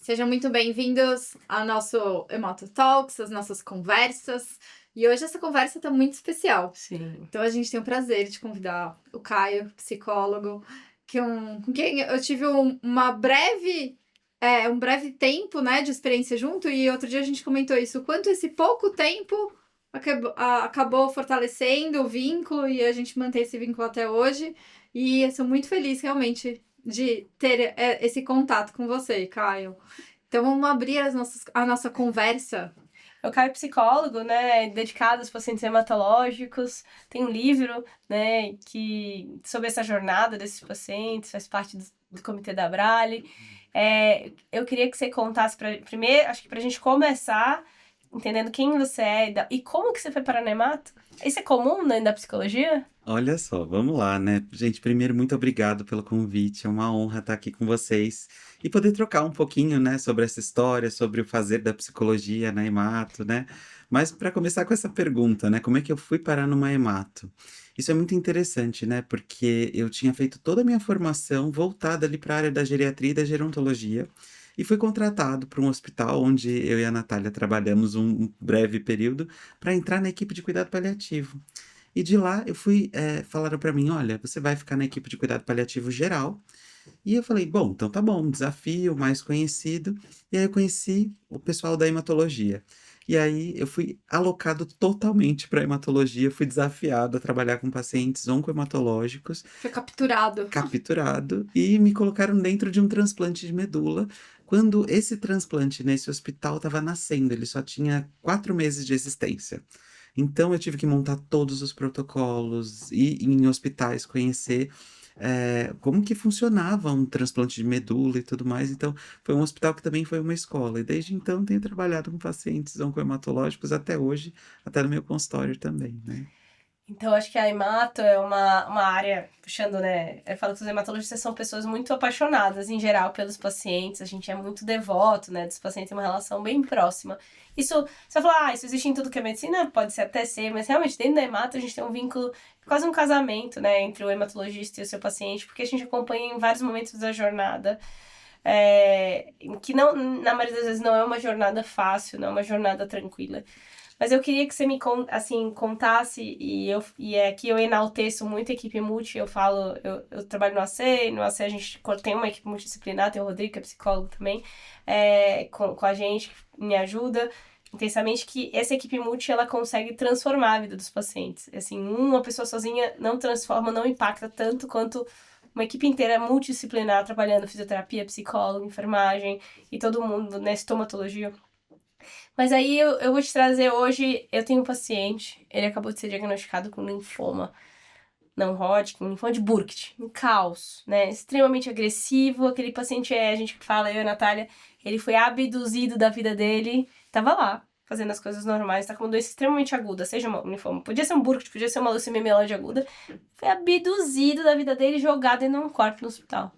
Sejam muito bem-vindos ao nosso Hemato Talks, as nossas conversas. E hoje essa conversa está muito especial. Sim. Então a gente tem o prazer de convidar o Caio, psicólogo, com quem eu tive um breve tempo, né, de experiência junto. E outro dia a gente comentou isso, o quanto esse pouco tempo acabou fortalecendo o vínculo e a gente mantém esse vínculo até hoje. E eu sou muito feliz, realmente, de ter esse contato com você, Caio. Então vamos abrir a nossa conversa. Eu Caio psicólogo, né, dedicado aos pacientes hematológicos. Tem um livro, né, sobre essa jornada desses pacientes, faz parte do Comitê da Abrale. Eu queria que você contasse, primeiro, acho que pra gente começar, entendendo quem você é e como que você foi parar no hemato. Isso é comum, né, da psicologia? Olha só, vamos lá, né? Gente, primeiro, muito obrigado pelo convite. É uma honra estar aqui com vocês e poder trocar um pouquinho, né, sobre essa história, sobre o fazer da psicologia na Hemato, né? Mas para começar com essa pergunta, né, como é que eu fui parar numa Hemato? Isso é muito interessante, né? Porque eu tinha feito toda a minha formação voltada ali para a área da geriatria e da gerontologia. E fui contratado para um hospital onde eu e a Natália trabalhamos um breve período para entrar na equipe de cuidado paliativo. E de lá eu fui, falaram pra mim: "Olha, você vai ficar na equipe de cuidado paliativo geral". E eu falei: "Bom, então tá bom, um desafio mais conhecido". E aí eu conheci o pessoal da hematologia. E aí eu fui alocado totalmente pra hematologia, fui desafiado a trabalhar com pacientes oncohematológicos, Foi capturado. capturado, e me colocaram dentro de um transplante de medula, quando esse transplante nesse hospital estava nascendo, ele só tinha 4 meses de existência. Então eu tive que montar todos os protocolos, ir em hospitais conhecer, como que funcionava um transplante de medula e tudo mais. Então foi um hospital que também foi uma escola. E desde então tenho trabalhado com pacientes oncohematológicos até hoje, até no meu consultório também, né. Então, acho que a hemato é uma área, puxando, né? Eu falo que os hematologistas são pessoas muito apaixonadas, em geral, pelos pacientes. A gente é muito devoto, né? Dos pacientes, tem uma relação bem próxima. Isso, você vai falar, isso existe em tudo que é medicina? Pode ser até ser, mas realmente, dentro da hemato, a gente tem um vínculo, quase um casamento, né? Entre o hematologista e o seu paciente, porque a gente acompanha em vários momentos da jornada. Que não, na maioria das vezes não é uma jornada fácil, não é uma jornada tranquila. Mas eu queria que você me contasse, e aqui eu enalteço muito a equipe multi, eu trabalho no AC, e no AC a gente tem uma equipe multidisciplinar, tem o Rodrigo, que é psicólogo também, com a gente, que me ajuda intensamente, que essa equipe multi, ela consegue transformar a vida dos pacientes. Assim, uma pessoa sozinha não transforma, não impacta tanto quanto uma equipe inteira multidisciplinar, trabalhando fisioterapia, psicólogo, enfermagem, e todo mundo, né, estomatologia. Mas aí eu vou te trazer hoje, eu tenho um paciente, ele acabou de ser diagnosticado com linfoma não Hodgkin, linfoma de Burkitt, um caos, né, extremamente agressivo, aquele paciente a gente fala, eu e a Natália, ele foi abduzido da vida dele, tava lá, fazendo as coisas normais, tá com uma doença extremamente aguda, seja um linfoma, podia ser um Burkitt, podia ser uma leucemia mieloide aguda, foi abduzido da vida dele e jogado em um quarto no hospital.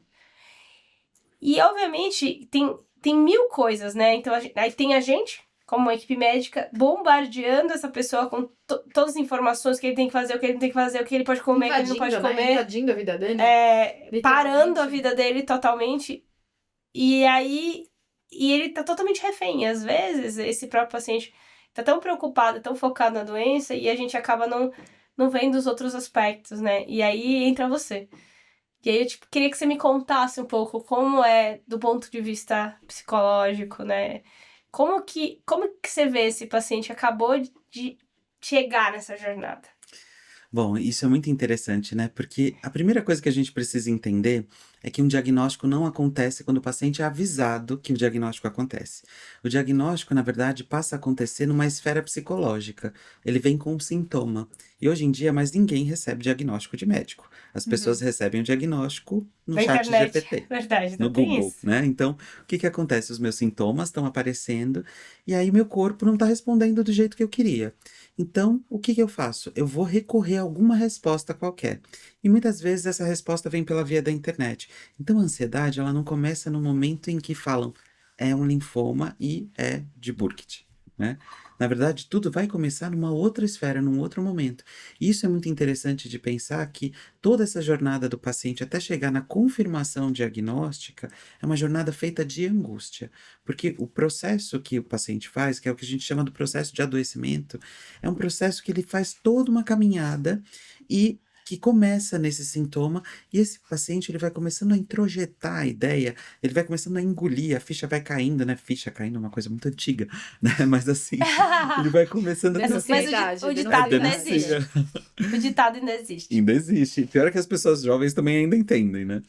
E, obviamente, tem mil coisas, né? Então, aí tem a gente, como uma equipe médica, bombardeando essa pessoa com todas as informações que ele tem que fazer, o que ele tem que fazer, o que ele pode comer, o que ele não pode comer. Invadindo a vida dele. Parando a vida dele totalmente. E aí... E ele tá totalmente refém. E, às vezes, esse próprio paciente tá tão preocupado, tão focado na doença, e a gente acaba não vendo os outros aspectos, né? E aí entra você. E aí eu queria que você me contasse um pouco como é do ponto de vista psicológico, né? Como que você vê esse paciente que acabou de chegar nessa jornada? Bom, isso é muito interessante, né? Porque a primeira coisa que a gente precisa entender é que um diagnóstico não acontece quando o paciente é avisado que o diagnóstico acontece. O diagnóstico, na verdade, passa a acontecer numa esfera psicológica. Ele vem com um sintoma. E hoje em dia, mais ninguém recebe diagnóstico de médico. As pessoas recebem o diagnóstico no Da chat internet. GPT, Verdade, no não tem Google, isso. né? Então, o que que acontece? Os meus sintomas estão aparecendo e aí meu corpo não está respondendo do jeito que eu queria. Então, o que que eu faço? Eu vou recorrer a alguma resposta qualquer. E muitas vezes essa resposta vem pela via da internet. Então, a ansiedade, ela não começa no momento em que falam é um linfoma e é de Burkitt. né? Na verdade, tudo vai começar numa outra esfera, num outro momento. E isso é muito interessante de pensar que toda essa jornada do paciente até chegar na confirmação diagnóstica é uma jornada feita de angústia, porque o processo que o paciente faz, que é o que a gente chama do processo de adoecimento, é um processo que ele faz toda uma caminhada e que começa nesse sintoma, e esse paciente ele vai começando a introjetar a ideia, ele vai começando a engolir, a ficha vai caindo, né? Ficha caindo é uma coisa muito antiga, né? Mas assim, ele vai começando a Mas Denunciabilidade, o ditado ainda denunciabilidade. existe. O ditado ainda existe. Ainda existe. Pior é que as pessoas jovens também ainda entendem, né?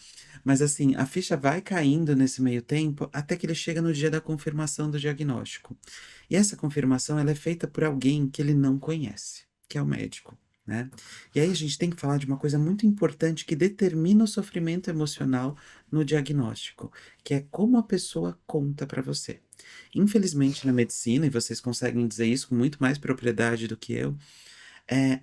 Mas assim, a ficha vai caindo nesse meio tempo até que ele chega no dia da confirmação do diagnóstico. E essa confirmação ela é feita por alguém que ele não conhece, que é o médico, né? E aí a gente tem que falar de uma coisa muito importante que determina o sofrimento emocional no diagnóstico, que é como a pessoa conta para você. Infelizmente, na medicina, e vocês conseguem dizer isso com muito mais propriedade do que eu,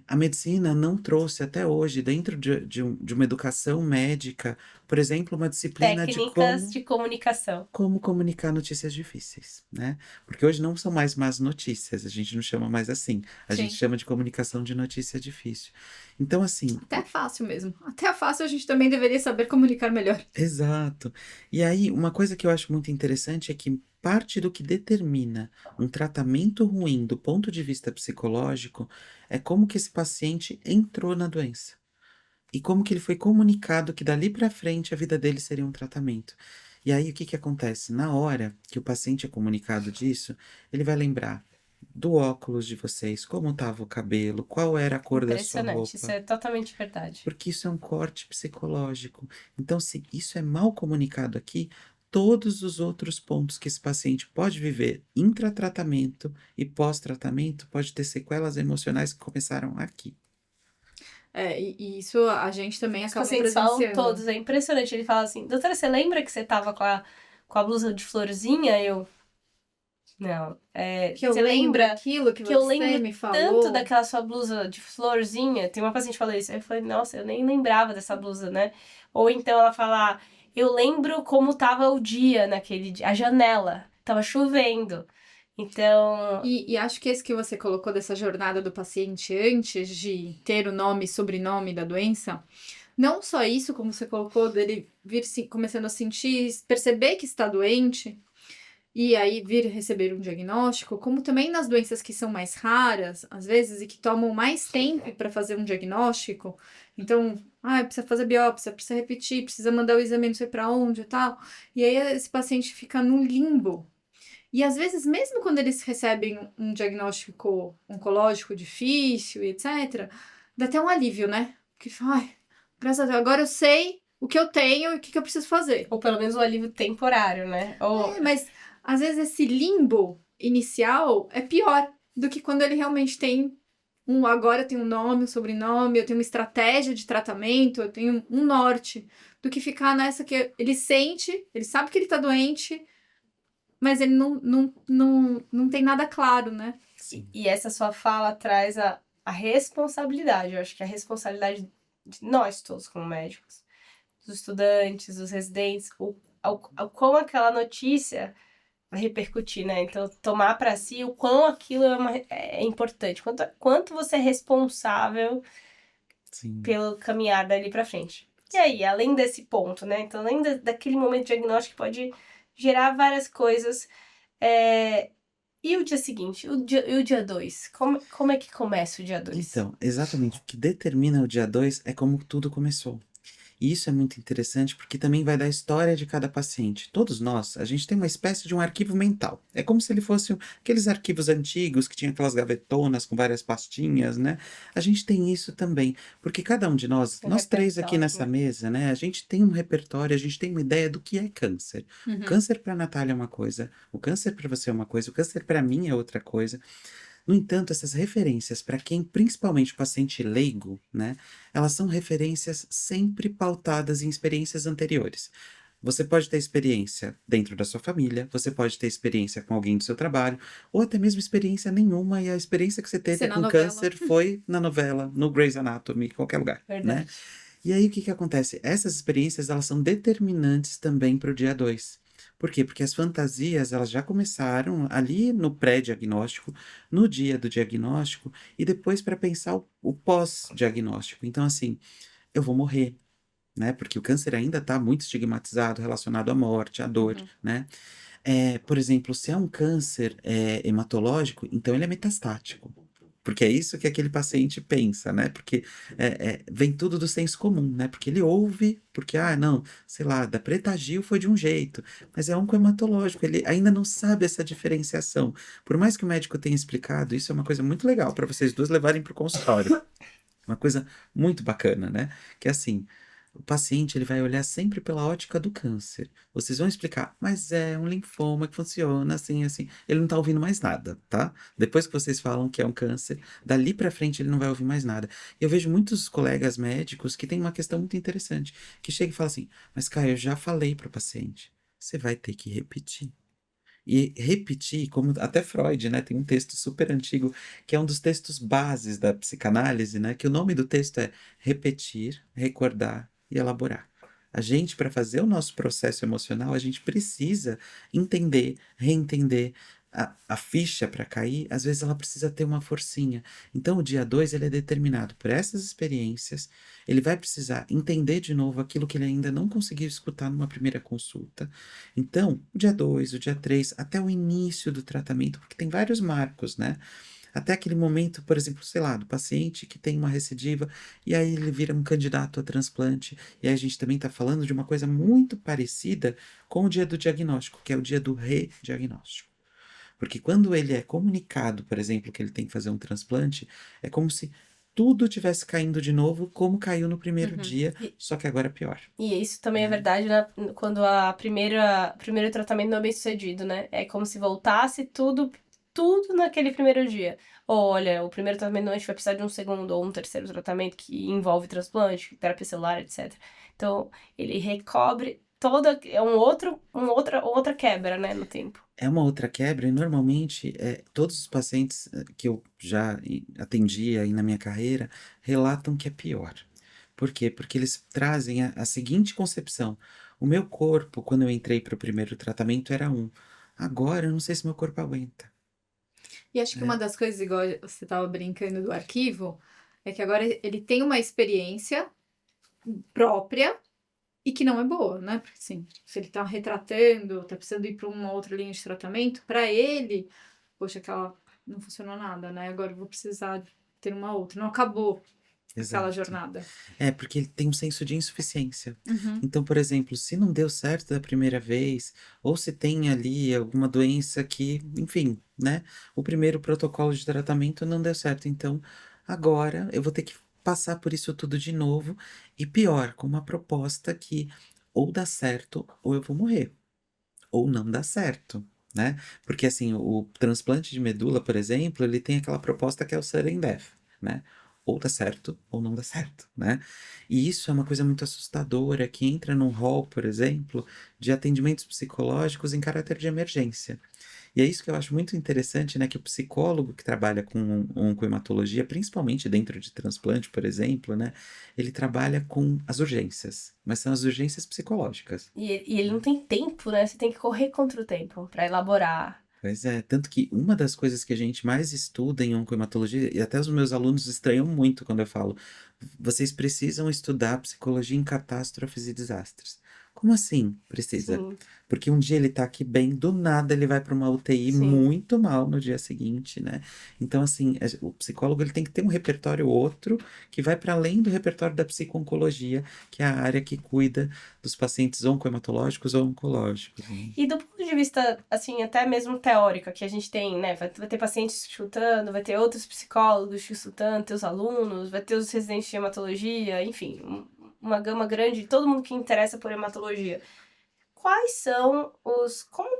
a medicina não trouxe até hoje, dentro de uma educação médica, por exemplo, uma disciplina de Técnicas de comunicação. como comunicar notícias difíceis, né? Porque hoje não são mais más notícias, a gente não chama mais assim. A gente Sim. chama de comunicação de notícia difícil. Então, assim, Até fácil mesmo. Até fácil a gente também deveria saber comunicar melhor. exato. E aí, uma coisa que eu acho muito interessante é que parte do que determina um tratamento ruim do ponto de vista psicológico é como que esse paciente entrou na doença. E como que ele foi comunicado que dali para frente a vida dele seria um tratamento. E aí o que que acontece? Na hora que o paciente é comunicado disso, ele vai lembrar do óculos de vocês, como estava o cabelo, qual era a cor da sua Impressionante. Isso roupa. é totalmente verdade. Porque isso é um corte psicológico. Então, se isso é mal comunicado aqui, todos os outros pontos que esse paciente pode viver intratratamento e pós-tratamento pode ter sequelas emocionais que começaram aqui. E isso a gente também Os acaba pacientes falam presenciando. todos, é impressionante. Ele fala assim, doutora, você lembra que você tava com a blusa de florzinha? Eu, não. Que eu Você lembro lembra aquilo que que eu você lembro me tanto falou. daquela sua blusa de florzinha? Tem uma paciente que falou isso. Aí eu falei, nossa, eu nem lembrava dessa blusa, né? Ou então ela fala, eu lembro como tava o dia naquele dia, a janela, tava chovendo. Então, E acho que esse que você colocou dessa jornada do paciente antes de ter o nome e sobrenome da doença, não só isso, como você colocou, dele vir começando a sentir, perceber que está doente, e aí vir receber um diagnóstico, como também nas doenças que são mais raras, às vezes, e que tomam mais tempo para fazer um diagnóstico. Então, precisa fazer biópsia, precisa repetir, precisa mandar o exame não sei para onde e tal. E aí esse paciente fica num limbo. E às vezes, mesmo quando eles recebem um diagnóstico oncológico difícil e etc., dá até um alívio, né? Porque fala, graças a Deus, agora eu sei o que eu tenho e o que eu preciso fazer. ou pelo menos um alívio temporário, né? Ou Mas às vezes esse limbo inicial é pior do que quando ele realmente tem agora eu tenho um nome, um sobrenome, eu tenho uma estratégia de tratamento, eu tenho um norte, do que ficar nessa que ele sente, ele sabe que ele tá doente, mas ele não tem nada claro, né? Sim. E essa sua fala traz a responsabilidade. Eu acho que a responsabilidade de nós todos como médicos, dos estudantes, dos residentes, como aquela notícia vai repercutir, né? Então, tomar para si o quão aquilo é importante, quanto você é responsável Sim. pelo caminhar dali para frente. E aí, além desse ponto, né? Então, além daquele momento diagnóstico que pode gerar várias coisas, e o dia seguinte? E o dia 2? Como é que começa o dia 2? Então, exatamente. O que determina o dia 2 é como tudo começou. E isso é muito interessante porque também vai dar a história de cada paciente. Todos nós, a gente tem uma espécie de um arquivo mental. É como se ele fosse aqueles arquivos antigos que tinham aquelas gavetonas com várias pastinhas, né? A gente tem isso também, porque cada um de nós, nós três aqui repertório, nessa né? mesa, né? A gente tem um repertório, a gente tem uma ideia do que é câncer. O câncer para a Natália é uma coisa, o câncer para você é uma coisa, o câncer para mim é outra coisa. No entanto, essas referências, para quem, principalmente o paciente leigo, né, elas são referências sempre pautadas em experiências anteriores. Você pode ter experiência dentro da sua família, você pode ter experiência com alguém do seu trabalho, ou até mesmo experiência nenhuma, e a experiência que você teve Ser na com novela. câncer foi na novela, no Grey's Anatomy, em qualquer lugar, né? Verdade. E aí, o que que acontece? Essas experiências, elas são determinantes também para o dia 2. Por quê? Porque as fantasias, elas já começaram ali no pré-diagnóstico, no dia do diagnóstico, e depois para pensar o pós-diagnóstico. Então, assim, eu vou morrer, né? Porque o câncer ainda está muito estigmatizado, relacionado à morte, à dor, Uhum. né? Por exemplo, se é um câncer hematológico, então ele é metastático. Porque é isso que aquele paciente pensa, né? Porque vem tudo do senso comum, né? Porque ele ouve, porque, não, sei lá, da Pretagil foi de um jeito, mas é oncohematológico, ele ainda não sabe essa diferenciação. Por mais que o médico tenha explicado, isso é uma coisa muito legal para vocês duas levarem para o consultório. Uma coisa muito bacana, né? Que é assim, o paciente ele vai olhar sempre pela ótica do câncer. Vocês vão explicar, mas é um linfoma que funciona assim, assim. Ele não tá ouvindo mais nada, tá? Depois que vocês falam que é um câncer, dali pra frente ele não vai ouvir mais nada. Eu vejo muitos colegas médicos que têm uma questão muito interessante, que chega e fala assim, mas Caio, eu já falei pro paciente, você vai ter que repetir. E repetir, como até Freud, né, tem um texto super antigo, que é um dos textos bases da psicanálise, né, que o nome do texto é repetir, recordar e elaborar. A gente, para fazer o nosso processo emocional, a gente precisa entender, reentender. A ficha para cair, às vezes ela precisa ter uma forcinha. Então, o dia 2 ele é determinado por essas experiências. Ele vai precisar entender de novo aquilo que ele ainda não conseguiu escutar numa primeira consulta. Então, o dia 2, o dia 3, até o início do tratamento, porque tem vários marcos, né? Até aquele momento, por exemplo, sei lá, do paciente que tem uma recidiva e aí ele vira um candidato a transplante. E aí a gente também está falando de uma coisa muito parecida com o dia do diagnóstico, que é o dia do rediagnóstico. Porque quando ele é comunicado, por exemplo, que ele tem que fazer um transplante, é como se tudo tivesse caindo de novo, como caiu no primeiro Uhum. dia, só que agora é pior. E isso também é verdade quando o primeiro tratamento não é bem sucedido, né? É como se voltasse tudo naquele primeiro dia. Ou, olha, o primeiro tratamento não, a gente vai precisar de um segundo ou um terceiro tratamento que envolve transplante, terapia celular, etc. Então, ele recobre é outra quebra, né, no tempo. É uma outra quebra, e normalmente todos os pacientes que eu já atendi aí na minha carreira relatam que é pior. Por quê? Porque eles trazem a seguinte concepção: o meu corpo, quando eu entrei para o primeiro tratamento, era um. Agora eu não sei se meu corpo aguenta. E acho que uma Né? das coisas, igual você estava brincando do arquivo, é que agora ele tem uma experiência própria e que não é boa, né? Porque assim, se ele tá retratando, tá precisando ir para uma outra linha de tratamento, para ele, poxa, aquela não funcionou nada, né? Agora eu vou precisar ter uma outra. Não acabou aquela Exato. jornada. Porque ele tem um senso de insuficiência. Uhum. Então, por exemplo, se não deu certo da primeira vez, ou se tem ali alguma doença que, enfim, né? O primeiro protocolo de tratamento não deu certo. Então, agora eu vou ter que passar por isso tudo de novo. E pior, com uma proposta que ou dá certo ou eu vou morrer, ou não dá certo. Né? Porque assim, o transplante de medula, por exemplo, ele tem aquela proposta que é o sudden death, né? Ou dá certo ou não dá certo, né? E isso é uma coisa muito assustadora que entra num rol, por exemplo, de atendimentos psicológicos em caráter de emergência. E é isso que eu acho muito interessante, né? Que o psicólogo que trabalha com oncohematologia, principalmente dentro de transplante, por exemplo, né? Ele trabalha com as urgências, mas são as urgências psicológicas. E ele não tem tempo, né? Você tem que correr contra o tempo para elaborar. Pois é, tanto que uma das coisas que a gente mais estuda em oncohematologia, e até os meus alunos estranham muito quando eu falo, vocês precisam estudar psicologia em catástrofes e desastres. Como assim precisa? Sim, Porque um dia ele tá aqui bem, do nada ele vai para uma UTI sim. muito mal no dia seguinte, né? Então, assim, o psicólogo ele tem que ter um repertório outro que vai para além do repertório da psico-oncologia, que é a área que cuida dos pacientes oncohematológicos ou oncológicos, né? E do ponto de vista, assim, até mesmo teórico, que a gente tem, né? Vai ter pacientes chutando, vai ter outros psicólogos chutando, teus alunos, vai ter os residentes de hematologia, enfim, uma gama grande, todo mundo que interessa por hematologia. Quais são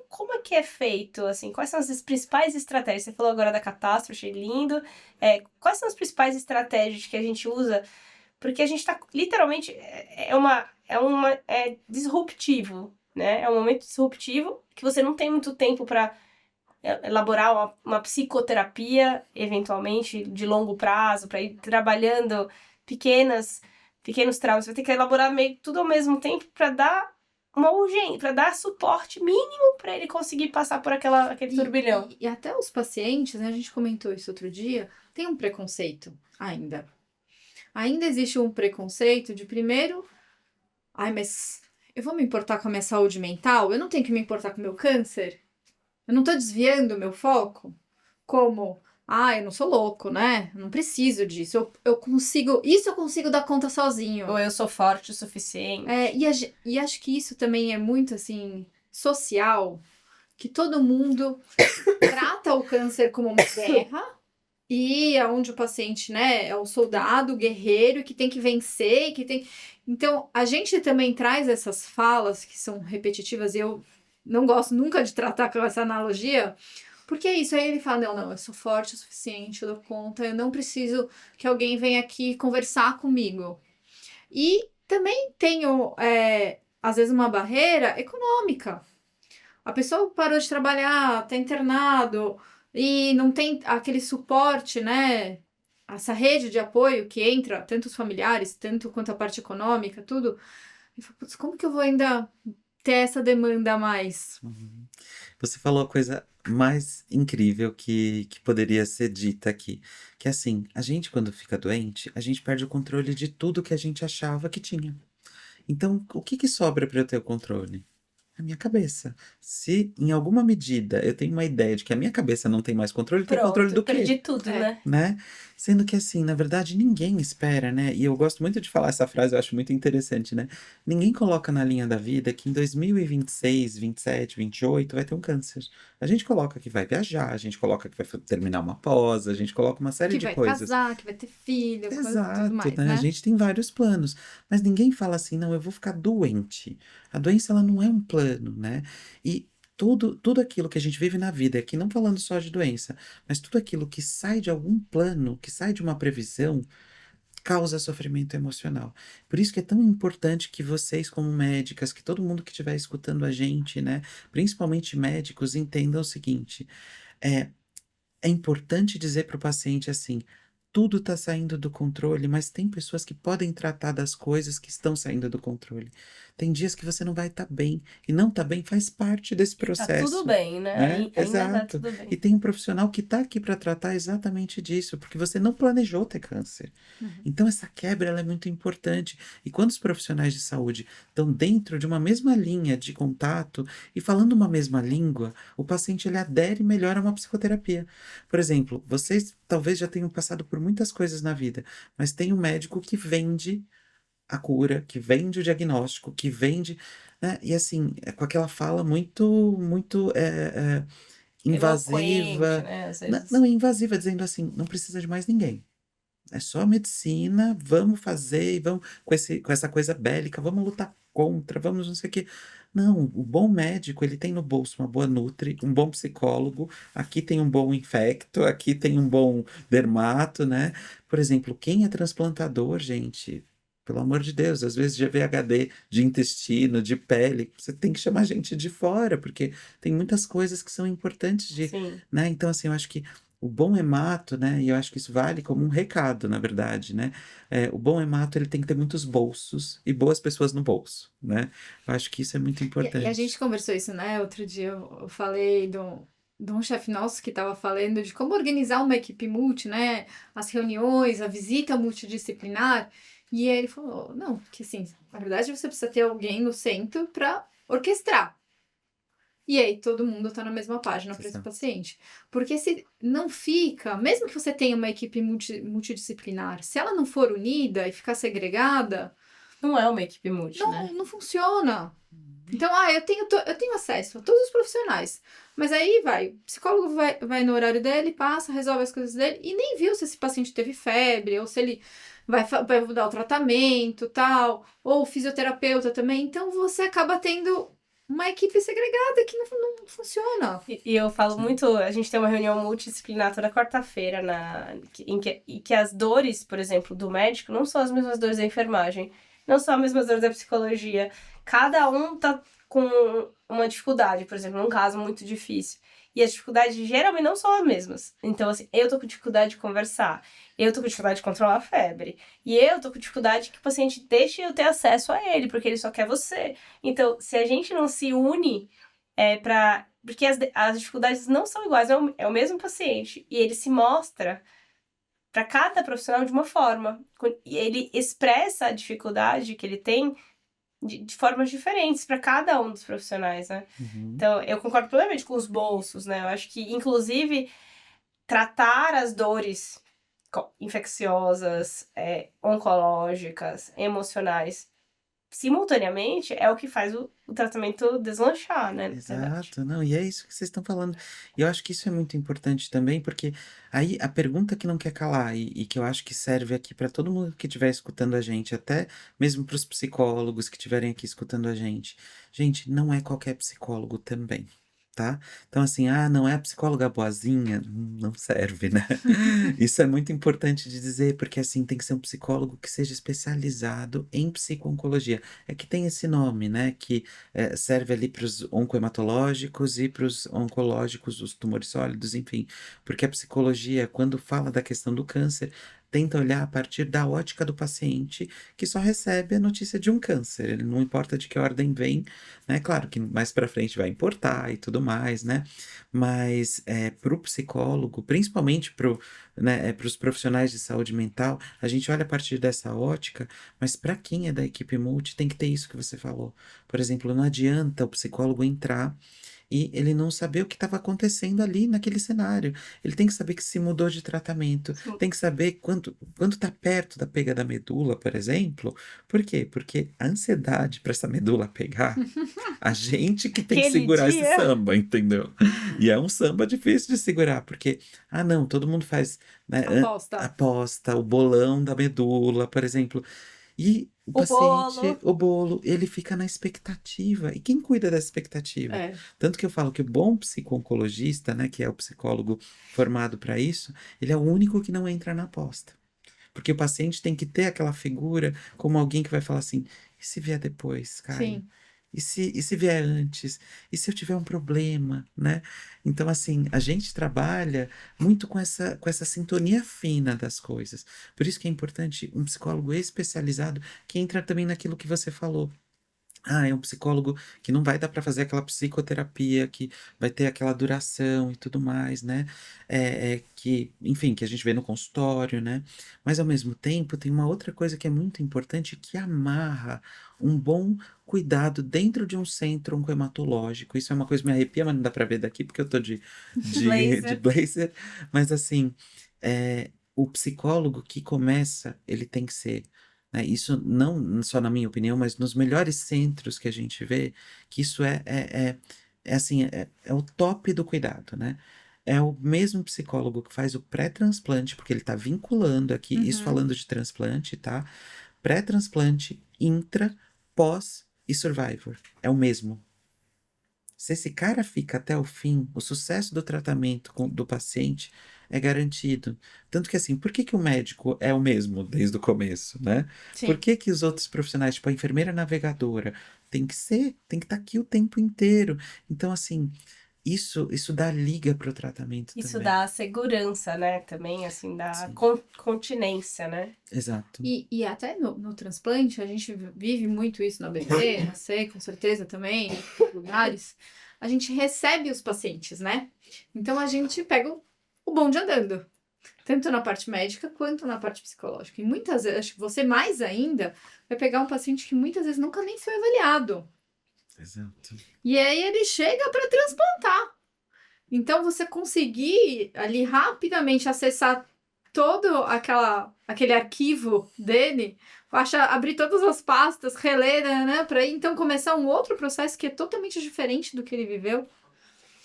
como é que é feito, assim, quais são as principais estratégias? Você falou agora da catástrofe, achei lindo. Quais são as principais estratégias que a gente usa? Porque a gente tá, literalmente, é disruptivo, né? É um momento disruptivo que você não tem muito tempo para elaborar uma psicoterapia, eventualmente, de longo prazo, para ir trabalhando pequenos traumas. Você vai ter que elaborar meio tudo ao mesmo tempo para dar uma urgência, para dar suporte mínimo para ele conseguir passar por aquele turbilhão. E até os pacientes, né, a gente comentou isso outro dia, tem um preconceito ainda. Ainda existe um preconceito de, primeiro, ai, mas eu vou me importar com a minha saúde mental? Eu não tenho que me importar com o meu câncer? Eu não tô desviando o meu foco? Como, eu não sou louco, né? Eu não preciso disso. Eu consigo, isso eu consigo dar conta sozinho. Ou eu sou forte o suficiente. E acho que isso também é muito, assim, social, que todo mundo trata o câncer como uma guerra, e onde o paciente, né, é o soldado, o guerreiro, que tem que vencer, que tem... Então, a gente também traz essas falas que são repetitivas, e eu não gosto nunca de tratar com essa analogia, porque é isso, aí ele fala, não, eu sou forte o suficiente, eu dou conta, eu não preciso que alguém venha aqui conversar comigo. E também tenho, às vezes, uma barreira econômica. A pessoa parou de trabalhar, tá internado, e não tem aquele suporte, né? Essa rede de apoio que entra, tanto os familiares, tanto quanto a parte econômica, tudo. E fala, putz, como que eu vou ainda ter essa demanda a mais? Você falou a coisa mais incrível que poderia ser dita aqui. Que é assim, a gente quando fica doente, a gente perde o controle de tudo que a gente achava que tinha. Então, o que que sobra para eu ter o controle? A minha cabeça. Se em alguma medida eu tenho uma ideia de que a minha cabeça não tem mais controle, tem controle do Pronto, perdi quê? tudo, É. né? Sendo que assim, na verdade, ninguém espera, né? E eu gosto muito de falar essa frase, eu acho muito interessante, né? Ninguém coloca na linha da vida que em 2026, 27, 28 vai ter um câncer. A gente coloca que vai viajar, a gente coloca que vai terminar uma pós, a gente coloca uma série Que de vai coisas. casar, que vai ter filho, tudo Exato, mais, né? A né? gente tem vários planos, mas ninguém fala assim, não, eu vou ficar doente. A doença, ela não é um plano, né? E tudo aquilo que a gente vive na vida, aqui não falando só de doença, mas tudo aquilo que sai de algum plano, que sai de uma previsão, causa sofrimento emocional. Por isso que é tão importante que vocês, como médicas, que todo mundo que estiver escutando a gente, né, principalmente médicos, entendam o seguinte: é, é importante dizer para o paciente assim: tudo está saindo do controle, mas tem pessoas que podem tratar das coisas que estão saindo do controle. Tem dias que você não vai estar bem, e não estar bem faz parte desse Tá tudo processo, bem, né? né? Ainda tá Exato. tudo E bem. tem um profissional que está aqui para tratar exatamente disso, porque você não planejou ter câncer. Uhum. Então essa quebra ela é muito importante. E quando os profissionais de saúde estão dentro de uma mesma linha de contato e falando uma mesma língua, o paciente ele adere melhor a uma psicoterapia. Por exemplo, vocês talvez já tenham passado por muitas coisas na vida, mas tem um médico que vende a cura, que vende o diagnóstico, que vende, né? E assim, com aquela fala muito Eloquente, invasiva, né? Às vezes. não invasiva, dizendo assim, não precisa de mais ninguém. É só medicina, vamos fazer, e vamos com essa coisa bélica, vamos lutar contra, vamos não sei o quê. Não, o bom médico, ele tem no bolso uma boa nutri, um bom psicólogo, aqui tem um bom infecto, aqui tem um bom dermato, né? Por exemplo, quem é transplantador, gente, pelo amor de Deus, às vezes de VHD, de intestino, de pele, você tem que chamar gente de fora, porque tem muitas coisas que são importantes de, Sim. né? Então, assim, eu acho que o bom hemato, né, e eu acho que isso vale como um recado, na verdade, né? O bom hemato, ele tem que ter muitos bolsos e boas pessoas no bolso, né? Eu acho que isso é muito E a importante. gente conversou isso, né? Outro dia eu falei de um chefe nosso que estava falando de como organizar uma equipe multi, né? As reuniões, a visita multidisciplinar. E aí ele falou, não, que assim, na verdade você precisa ter alguém no centro para orquestrar. E aí todo mundo tá na mesma página para esse Exato. paciente. Porque se não fica, mesmo que você tenha uma equipe multidisciplinar, se ela não for unida e ficar segregada, Não é uma equipe multi, né? não funciona. Então, eu tenho acesso a todos os profissionais. Mas aí o psicólogo vai no horário dele, passa, resolve as coisas dele e nem viu se esse paciente teve febre ou se ele vai mudar o tratamento, tal, ou o fisioterapeuta também. Então, você acaba tendo uma equipe segregada que não funciona. E eu falo muito, a gente tem uma reunião multidisciplinar toda quarta-feira, em que as dores, por exemplo, do médico não são as mesmas dores da enfermagem. não são as mesmas dores da psicologia. Cada um tá com uma dificuldade, por exemplo, num caso muito difícil. E as dificuldades geralmente não são as mesmas. Então, assim, eu tô com dificuldade de conversar, eu tô com dificuldade de controlar a febre, e eu tô com dificuldade que o paciente deixe eu ter acesso a ele, porque ele só quer você. Então, se a gente não se une porque as dificuldades não são iguais, é o mesmo paciente, e ele se mostra para cada profissional de uma forma. E ele expressa a dificuldade que ele tem de formas diferentes para cada um dos profissionais, né? Uhum. Então, eu concordo plenamente com os bolsos, né? Eu acho que, inclusive, tratar as dores infecciosas, oncológicas, emocionais, simultaneamente, é o que faz o tratamento deslanchar, né? Na verdade. Exato, não, e é isso que vocês estão falando. E eu acho que isso é muito importante também, porque aí a pergunta que não quer calar, e que eu acho que serve aqui para todo mundo que estiver escutando a gente, até mesmo para os psicólogos que estiverem aqui escutando a gente. Gente, não é qualquer psicólogo também. Tá? Então, assim, não é a psicóloga boazinha, não serve, né? Isso é muito importante de dizer, porque assim, tem que ser um psicólogo que seja especializado em psico-oncologia. É que tem esse nome, né? Que serve ali para os oncohematológicos e para os oncológicos, os tumores sólidos, enfim. Porque a psicologia, quando fala da questão do câncer, tenta olhar a partir da ótica do paciente que só recebe a notícia de um câncer. Ele não importa de que ordem vem, né? Claro que mais para frente vai importar e tudo mais, né? Mas para o psicólogo, principalmente para os profissionais de saúde mental, a gente olha a partir dessa ótica, mas para quem é da equipe multi, tem que ter isso que você falou. Por exemplo, não adianta o psicólogo entrar e ele não saber o que estava acontecendo ali naquele cenário. Ele tem que saber que se mudou de tratamento, Sim. tem que saber quando está perto da pega da medula, por exemplo. Por quê? Porque a ansiedade para essa medula pegar, a gente que tem que Aquele segurar esse dia. samba, entendeu? E é um samba difícil de segurar, porque, não, todo mundo faz, né, Aposta. aposta, o bolão da medula, por exemplo. E o paciente, o bolo, ele fica na expectativa. E quem cuida dessa expectativa? É. Tanto que eu falo que o bom psico-oncologista, né, que é o psicólogo formado para isso, ele é o único que não entra na aposta. Porque o paciente tem que ter aquela figura como alguém que vai falar assim: e se vier depois, Caio? Sim. E se vier antes? E se eu tiver um problema, né? Então, assim, a gente trabalha muito com essa sintonia fina das coisas. Por isso que é importante um psicólogo especializado que entra também naquilo que você falou. É um psicólogo que não vai dar para fazer aquela psicoterapia, que vai ter aquela duração e tudo mais, né? Enfim, que a gente vê no consultório, né? Mas ao mesmo tempo tem uma outra coisa que é muito importante que amarra um bom cuidado dentro de um centro oncohematológico. Isso é uma coisa que me arrepia, mas não dá para ver daqui porque eu tô de Blazer. blazer. Mas assim, o psicólogo que começa, ele tem que ser, né? Isso não só na minha opinião, mas nos melhores centros que a gente vê, que isso assim, é o top do cuidado, né? É o mesmo psicólogo que faz o pré-transplante, porque ele está vinculando aqui, isso falando de transplante, tá? Pré-transplante, intra, pós e survivor. É o mesmo. Se esse cara fica até o fim, o sucesso do tratamento do paciente é garantido. Tanto que assim, por que o médico é o mesmo desde o começo, né? Sim. Por que os outros profissionais, tipo a enfermeira navegadora, tem que estar aqui o tempo inteiro. Então, assim, isso dá liga pro tratamento Isso também. dá segurança, né? Também, assim, dá Sim. continência, né? Exato. E até no transplante, a gente vive muito isso na BB, na C, com certeza também, em outros lugares. A gente recebe os pacientes, né? Então a gente pega o bonde andando, tanto na parte médica quanto na parte psicológica. E muitas vezes, acho que você mais ainda, vai pegar um paciente que muitas vezes nunca nem foi avaliado. Exato. E aí ele chega para transplantar. Então você conseguir ali rapidamente acessar todo aquele arquivo dele, abrir todas as pastas, reler, né, para então começar um outro processo que é totalmente diferente do que ele viveu,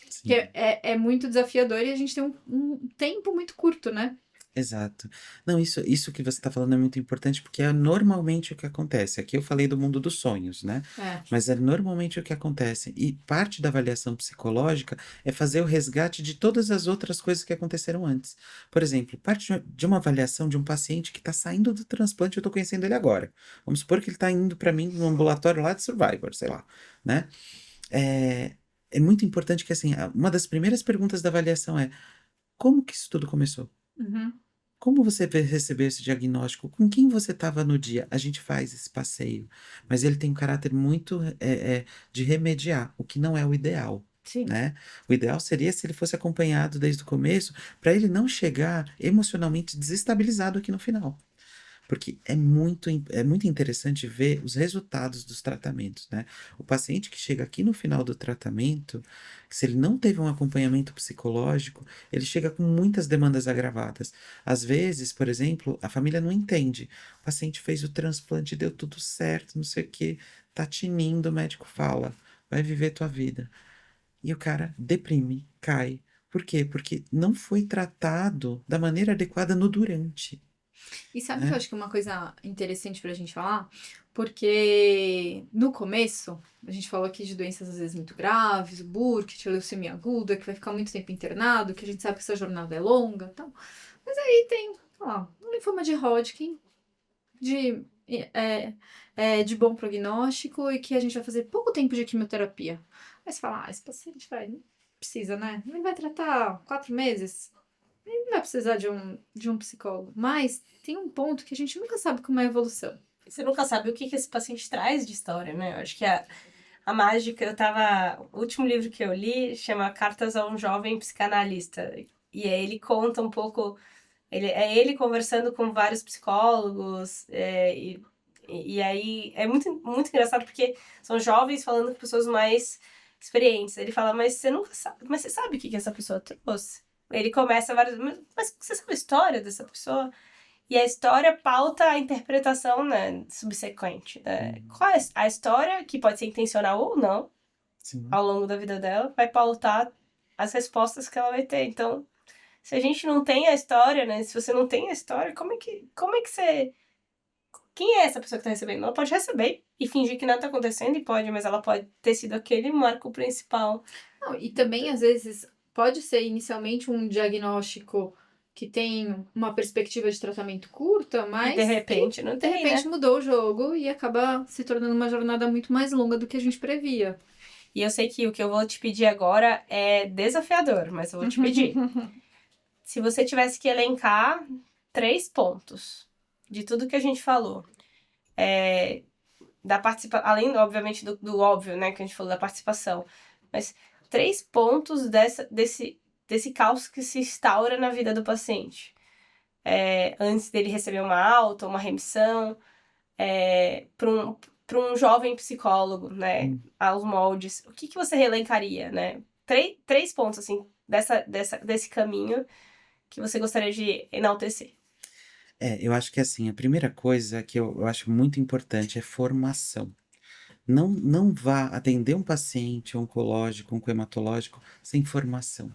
Sim. que é muito desafiador e a gente tem um tempo muito curto, né? Exato. Não, isso que você está falando é muito importante porque é normalmente o que acontece. Aqui eu falei do mundo dos sonhos, né? É. Mas é normalmente o que acontece. E parte da avaliação psicológica é fazer o resgate de todas as outras coisas que aconteceram antes. Por exemplo, parte de uma avaliação de um paciente que está saindo do transplante, eu estou conhecendo ele agora. Vamos supor que ele está indo para mim no ambulatório lá de Survivor, sei lá, né? É, é muito importante que, assim, uma das primeiras perguntas da avaliação é: como que isso tudo começou? Uhum. Como você recebeu esse diagnóstico? Com quem você estava no dia? A gente faz esse passeio, mas ele tem um caráter muito de remediar, o que não é o ideal, Sim. né? O ideal seria se ele fosse acompanhado desde o começo, para ele não chegar emocionalmente desestabilizado aqui no final. Porque é muito interessante ver os resultados dos tratamentos, né? O paciente que chega aqui no final do tratamento, se ele não teve um acompanhamento psicológico, ele chega com muitas demandas agravadas. Às vezes, por exemplo, a família não entende. O paciente fez o transplante, deu tudo certo, não sei o quê, tá tinindo, o médico fala, vai viver tua vida. E o cara deprime, cai. Por quê? Porque não foi tratado da maneira adequada no durante, E sabe que eu né? acho que é uma coisa interessante pra gente falar? Porque no começo, a gente falou aqui de doenças às vezes muito graves, o Burkitt, a leucemia aguda, que vai ficar muito tempo internado, que a gente sabe que essa jornada é longa e tal. Mas aí tem, ó, um linfoma de Hodgkin, de, de bom prognóstico e que a gente vai fazer pouco tempo de quimioterapia. Aí você fala, esse paciente vai, não precisa, né? Ele vai tratar 4 meses, ele não vai precisar de um psicólogo. Mas tem um ponto que a gente nunca sabe como é a evolução. Você nunca sabe o que esse paciente traz de história, né? Eu acho que a mágica, eu tava. O último livro que eu li chama Cartas a um Jovem Psicanalista. E aí ele conta um pouco. É ele conversando com vários psicólogos. E aí é muito engraçado porque são jovens falando com pessoas mais experientes. Ele fala, mas você nunca sabe. Mas você sabe o que essa pessoa trouxe? Ele começa várias. Mas você sabe a história dessa pessoa? E a história pauta a interpretação, né, subsequente. Né? Qual é a história, que pode ser intencional ou não, Sim. ao longo da vida dela, vai pautar as respostas que ela vai ter. Então, se a gente não tem a história, né? Se você não tem a história, como é que você. Quem é essa pessoa que tá recebendo? Ela pode receber e fingir que nada tá acontecendo, e pode, mas ela pode ter sido aquele marco principal. Não, e também, às vezes, pode ser inicialmente um diagnóstico que tem uma perspectiva de tratamento curta, E mas de repente não de tem, repente né? mudou o jogo e acaba se tornando uma jornada muito mais longa do que a gente previa. E eu sei que o que eu vou te pedir agora é desafiador, mas eu vou te pedir. Se você tivesse que elencar 3 pontos de tudo que a gente falou, da participação, além, obviamente, do óbvio, né, que a gente falou da participação, mas 3 pontos desse caos que se instaura na vida do paciente. Antes dele receber uma alta, uma remissão, para um jovem psicólogo, né, aos moldes, o que você reelencaria, né? Três pontos, assim, desse caminho que você gostaria de enaltecer. Eu acho que assim, a primeira coisa que eu acho muito importante é formação. Não vá atender um paciente oncológico, um hematológico, sem formação,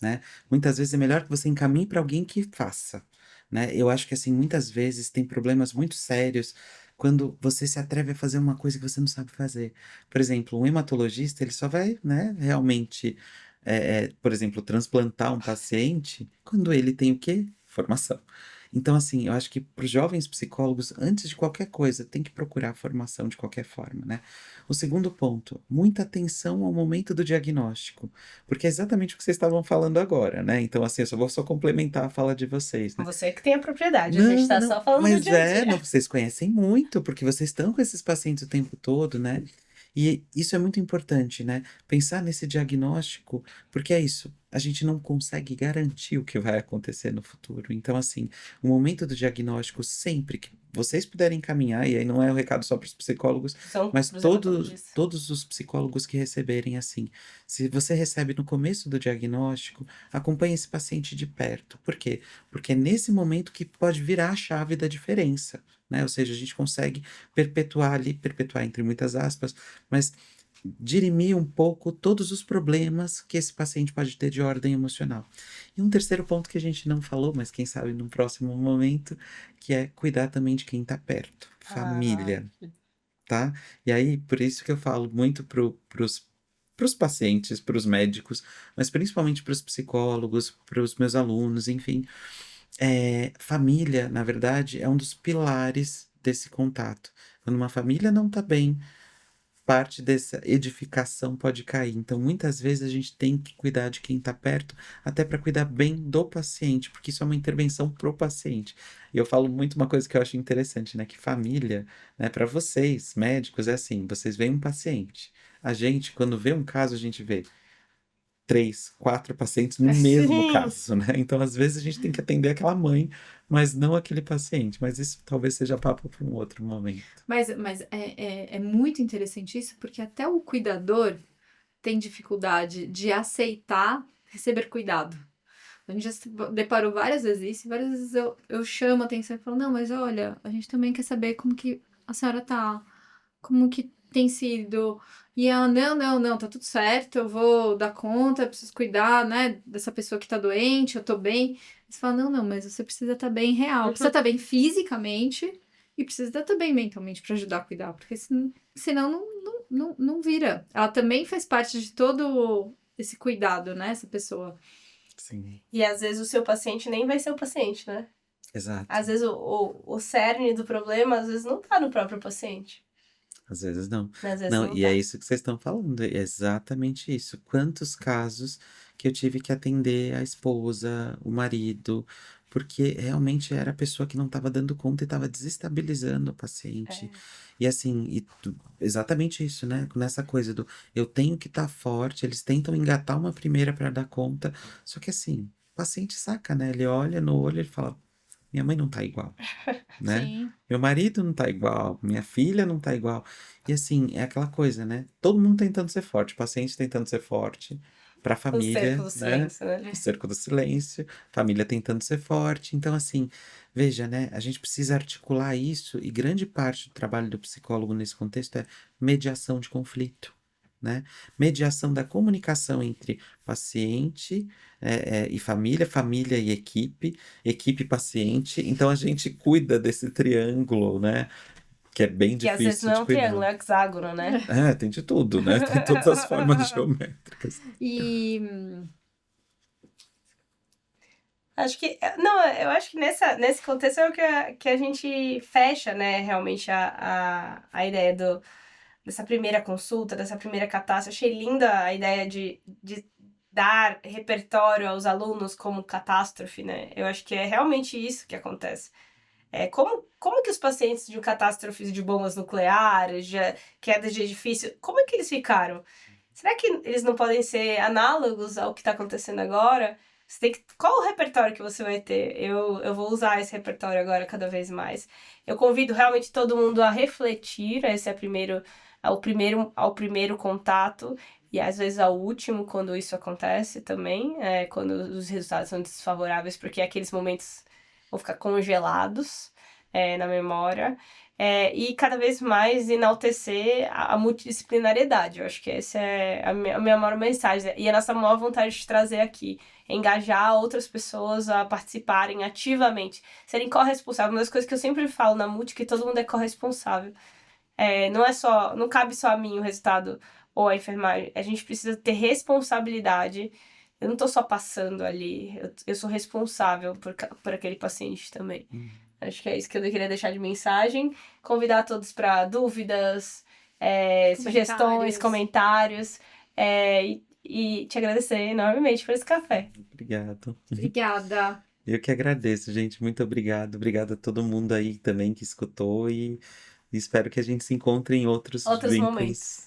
né? Muitas vezes é melhor que você encaminhe para alguém que faça, né? Eu acho que assim, muitas vezes tem problemas muito sérios quando você se atreve a fazer uma coisa que você não sabe fazer. Por exemplo, um hematologista, ele só vai, né, realmente, por exemplo, transplantar um paciente quando ele tem o quê? Formação. Então, assim, eu acho que para os jovens psicólogos, antes de qualquer coisa, tem que procurar formação de qualquer forma, né? O segundo ponto, muita atenção ao momento do diagnóstico, porque é exatamente o que vocês estavam falando agora, né? Então, assim, eu só vou complementar a fala de vocês, né? Você que tem a propriedade, a gente Não, tá não, só falando do mas dia a dia. não, vocês conhecem muito, porque vocês estão com esses pacientes o tempo todo, né? E isso é muito importante, né? Pensar nesse diagnóstico, porque é isso, a gente não consegue garantir o que vai acontecer no futuro. Então, assim, o momento do diagnóstico, sempre que vocês puderem encaminhar, e aí não é um recado só para os psicólogos, São mas pros hematologistas. todos os psicólogos que receberem, assim, se você recebe no começo do diagnóstico, acompanhe esse paciente de perto. Por quê? Porque é nesse momento que pode virar a chave da diferença, né? Ou seja, a gente consegue perpetuar ali, perpetuar entre muitas aspas, mas dirimir um pouco todos os problemas que esse paciente pode ter de ordem emocional. E um terceiro ponto que a gente não falou, mas quem sabe num próximo momento, que é cuidar também de quem está perto, Ah, família, tá? E aí, por isso que eu falo muito pros pacientes, pros médicos, mas principalmente pros psicólogos, pros meus alunos, enfim. Família, na verdade, é um dos pilares desse contato. Quando uma família não tá bem, parte dessa edificação pode cair. Então, muitas vezes a gente tem que cuidar de quem está perto, até para cuidar bem do paciente, porque isso é uma intervenção pro paciente. E eu falo muito uma coisa que eu acho interessante, né? Que família, né, para vocês, médicos, é assim: vocês veem um paciente. A gente, quando vê um caso, a gente vê 3, 4 pacientes no mesmo sim. caso, né? Então, às vezes, a gente tem que atender aquela mãe, mas não aquele paciente. Mas isso talvez seja papo para um outro momento. Mas é muito interessante isso, porque até o cuidador tem dificuldade de aceitar receber cuidado. A gente já se deparou várias vezes isso, e várias vezes eu chamo a atenção e falo, não, mas olha, a gente também quer saber como que a senhora tá, como que tem sido. E ela, não, tá tudo certo, eu vou dar conta, eu preciso cuidar, né, dessa pessoa que tá doente, eu tô bem. Você fala, não, mas você precisa estar bem real, precisa estar bem fisicamente e precisa estar bem mentalmente para ajudar a cuidar, porque senão não vira. Ela também faz parte de todo esse cuidado, né, essa pessoa. Sim, E às vezes o seu paciente nem vai ser o paciente, né? exato. Às vezes o cerne do problema, às vezes não tá no próprio paciente. Às vezes não. Às vezes Não, não e é tá. isso que vocês estão falando, é exatamente isso. Quantos casos que eu tive que atender a esposa, o marido, porque realmente era a pessoa que não estava dando conta e estava desestabilizando o paciente. É. E assim, exatamente isso, né? Nessa coisa do eu tenho que estar forte, eles tentam engatar uma primeira para dar conta, só que assim, o paciente saca, né? Ele olha no olho e ele fala: minha mãe não tá igual, né? Sim. Meu marido não tá igual, minha filha não tá igual. E assim, é aquela coisa, né? Todo mundo tentando ser forte, o paciente tentando ser forte, pra O cerco família, do né? silêncio, né? O cerco do silêncio, família tentando ser forte. Então, assim, veja, né? A gente precisa articular isso, e grande parte do trabalho do psicólogo nesse contexto é mediação de conflito. Né? Mediação da comunicação entre paciente e família, família e equipe, equipe e paciente. Então a gente cuida desse triângulo, né? Que é bem Que às vezes difícil não é de um triângulo, cuidar. é um hexágono, né? Tem de tudo, né? Tem todas as formas geométricas. E Acho que. Não, eu acho que nesse contexto é o que a gente fecha, né, realmente a ideia dessa primeira consulta, dessa primeira catástrofe. Achei linda a ideia de dar repertório aos alunos como catástrofe, né? Eu acho que é realmente isso que acontece. Como que os pacientes de catástrofes de bombas nucleares, de quedas de edifício, como é que eles ficaram? Será que eles não podem ser análogos ao que está acontecendo agora? Qual o repertório que você vai ter? Eu vou usar esse repertório agora cada vez mais. Eu convido realmente todo mundo a refletir. Esse é ao primeiro contato e às vezes ao último quando isso acontece também, quando os resultados são desfavoráveis, porque aqueles momentos vão ficar congelados na memória. E cada vez mais enaltecer a multidisciplinariedade. Eu acho que essa é a minha maior mensagem. E a nossa maior vontade de trazer aqui. Engajar outras pessoas a participarem ativamente. Serem corresponsáveis. Uma das coisas que eu sempre falo na multi é que todo mundo é corresponsável. Não cabe só a mim o resultado ou a enfermagem. A gente precisa ter responsabilidade. Eu não tô só passando ali. Eu sou responsável por aquele paciente também. Acho que é isso que eu queria deixar de mensagem. Convidar todos para dúvidas, sugestões, comentários. E te agradecer enormemente por esse café. Obrigado. obrigada. Eu que agradeço, gente. Muito obrigado. Obrigado a todo mundo aí também que escutou e espero que a gente se encontre em outros Outros vínculos. momentos.